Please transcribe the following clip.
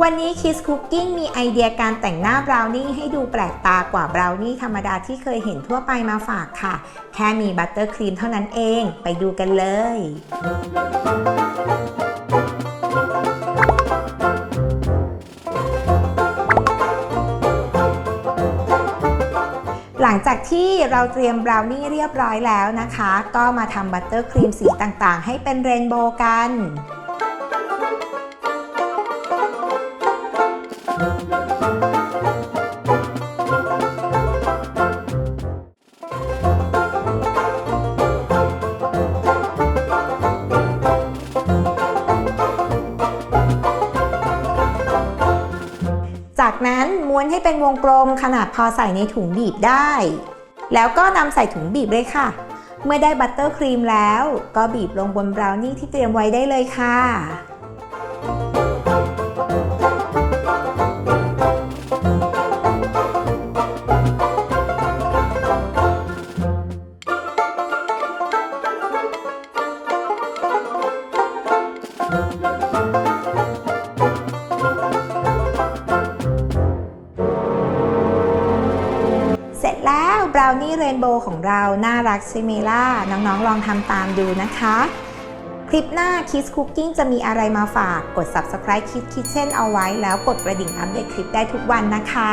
วันนี้ Kids Cooking มีไอเดียการแต่งหน้าบราวนี่ให้ดูแปลกตากว่าบราวนี่ธรรมดาที่เคยเห็นทั่วไปมาฝากค่ะแค่มีบัตเตอร์ครีมเท่านั้นเองไปดูกันเลยหลังจากที่เราเตรียมบราวนี่เรียบร้อยแล้วนะคะก็มาทำบัตเตอร์ครีมสีต่างๆให้เป็นเรนโบว์กันจากนั้นม้วนให้เป็นวงกลมขนาดพอใส่ในถุงบีบได้แล้วก็นำใส่ถุงบีบเลยค่ะเมื่อได้บัตเตอร์ครีมแล้วก็บีบลงบนบราวนี่ที่เตรียมไว้ได้เลยค่ะเสร็จแล้วบราวนี่เรนโบว์ของเราน่ารักใช่ไหมล่ะน้องๆลองทำตามดูนะคะคลิปหน้า Kids Cooking จะมีอะไรมาฝากกด Subscribe Kids Kitchen เอาไว้แล้วกดกระดิ่งอัปเดตคลิปได้ทุกวันนะคะ